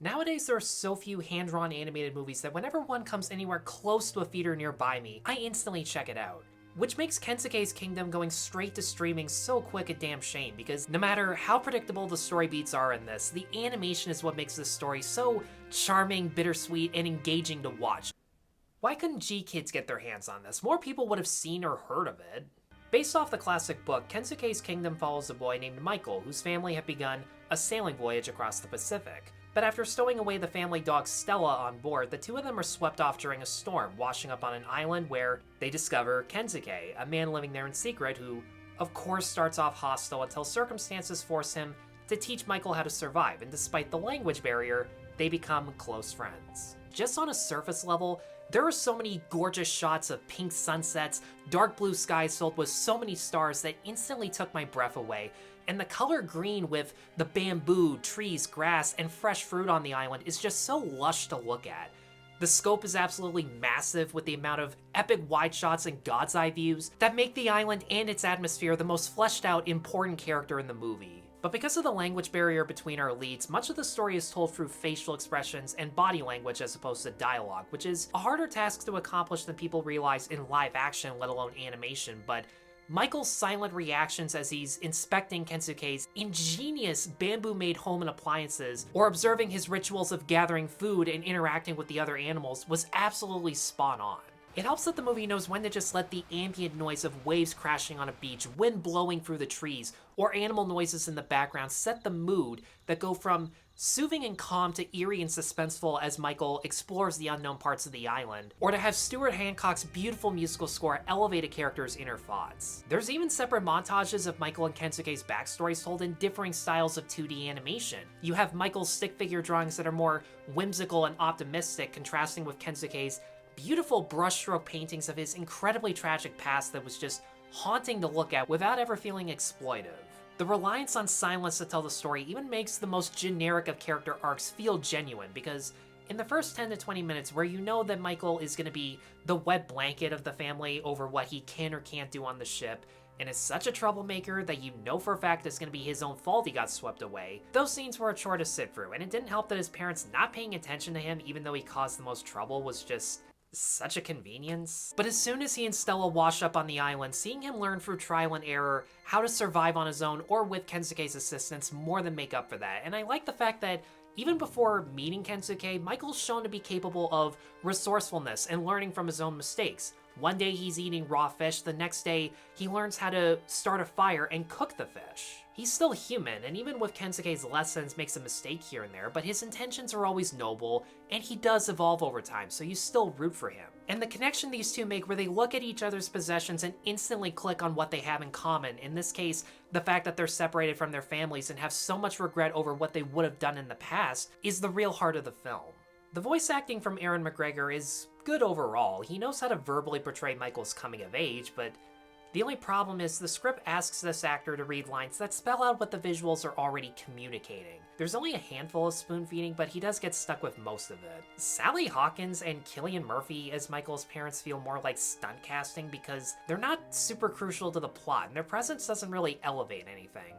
Nowadays, there are so few hand-drawn animated movies that whenever one comes anywhere close to a theater nearby me, I instantly check it out. Which makes Kensuke's Kingdom going straight to streaming so quick a damn shame, because no matter how predictable the story beats are in this, the animation is what makes this story so charming, bittersweet, and engaging to watch. Why couldn't G-Kids get their hands on this? More people would have seen or heard of it. Based off the classic book, Kensuke's Kingdom follows a boy named Michael, whose family had begun a sailing voyage across the Pacific. But after stowing away the family dog Stella on board, the two of them are swept off during a storm, washing up on an island where they discover Kensuke, a man living there in secret who, of course, starts off hostile until circumstances force him to teach Michael how to survive, and despite the language barrier, they become close friends. Just on a surface level, there are so many gorgeous shots of pink sunsets, dark blue skies filled with so many stars that instantly took my breath away, and the color green with the bamboo, trees, grass, and fresh fruit on the island is just so lush to look at. The scope is absolutely massive with the amount of epic wide shots and God's eye views that make the island and its atmosphere the most fleshed out, important character in the movie. But because of the language barrier between our leads, much of the story is told through facial expressions and body language as opposed to dialogue, which is a harder task to accomplish than people realize in live action, let alone animation. But Michael's silent reactions as he's inspecting Kensuke's ingenious bamboo-made home and appliances, or observing his rituals of gathering food and interacting with the other animals, was absolutely spot on. It helps that the movie knows when to just let the ambient noise of waves crashing on a beach, wind blowing through the trees, or animal noises in the background set the mood that go from soothing and calm to eerie and suspenseful as Michael explores the unknown parts of the island, or to have Stuart Hancock's beautiful musical score elevate a character's inner thoughts. There's even separate montages of Michael and Kensuke's backstories told in differing styles of 2D animation. You have Michael's stick figure drawings that are more whimsical and optimistic, contrasting with Kensuke's beautiful brushstroke paintings of his incredibly tragic past that was just haunting to look at without ever feeling exploitive. The reliance on silence to tell the story even makes the most generic of character arcs feel genuine, because in the first 10 to 20 minutes where you know that Michael is going to be the wet blanket of the family over what he can or can't do on the ship, and is such a troublemaker that you know for a fact it's going to be his own fault he got swept away, those scenes were a chore to sit through, and it didn't help that his parents not paying attention to him even though he caused the most trouble was just such a convenience. But as soon as he and Stella wash up on the island, seeing him learn through trial and error how to survive on his own or with Kensuke's assistance more than make up for that. And I like the fact that even before meeting Kensuke, Michael's shown to be capable of resourcefulness and learning from his own mistakes. One day he's eating raw fish, the next day he learns how to start a fire and cook the fish. He's still human, and even with Kensuke's lessons makes a mistake here and there, but his intentions are always noble, and he does evolve over time, so you still root for him. And the connection these two make where they look at each other's possessions and instantly click on what they have in common, in this case, the fact that they're separated from their families and have so much regret over what they would have done in the past, is the real heart of the film. The voice acting from Aaron McGregor is good overall. He knows how to verbally portray Michael's coming of age, but the only problem is the script asks this actor to read lines that spell out what the visuals are already communicating. There's only a handful of spoon feeding, but he does get stuck with most of it. Sally Hawkins and Cillian Murphy as Michael's parents feel more like stunt casting because they're not super crucial to the plot, and their presence doesn't really elevate anything.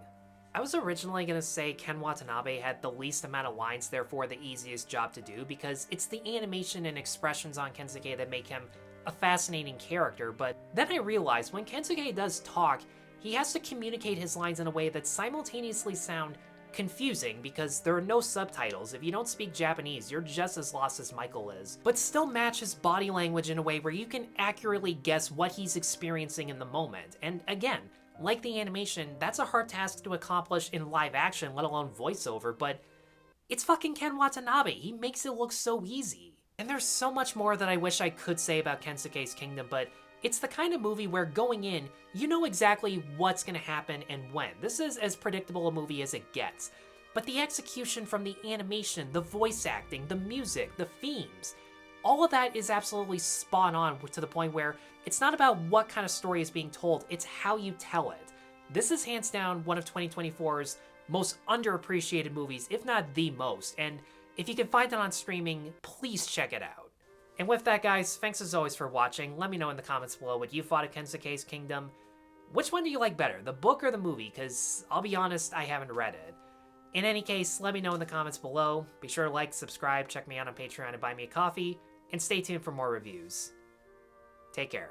I was originally going to say Ken Watanabe had the least amount of lines, therefore the easiest job to do, because it's the animation and expressions on Kensuke that make him a fascinating character, but then I realized when Kensuke does talk, he has to communicate his lines in a way that simultaneously sound confusing because there are no subtitles. If you don't speak Japanese, you're just as lost as Michael is, but still match his body language in a way where you can accurately guess what he's experiencing in the moment. And again, like the animation, that's a hard task to accomplish in live action, let alone voiceover, but it's fucking Ken Watanabe. He makes it look so easy. And there's so much more that I wish I could say about Kensuke's Kingdom, but it's the kind of movie where going in, you know exactly what's gonna happen and when. This is as predictable a movie as it gets. But the execution from the animation, the voice acting, the music, the themes, all of that is absolutely spot on to the point where it's not about what kind of story is being told, it's how you tell it. This is hands down one of 2024's most underappreciated movies, if not the most, and if you can find it on streaming, please check it out. And with that, guys, thanks as always for watching. Let me know in the comments below what you thought of Kensuke's Kingdom. Which one do you like better, the book or the movie? Because I'll be honest, I haven't read it. In any case, let me know in the comments below. Be sure to like, subscribe, check me out on Patreon and buy me a coffee, and stay tuned for more reviews. Take care.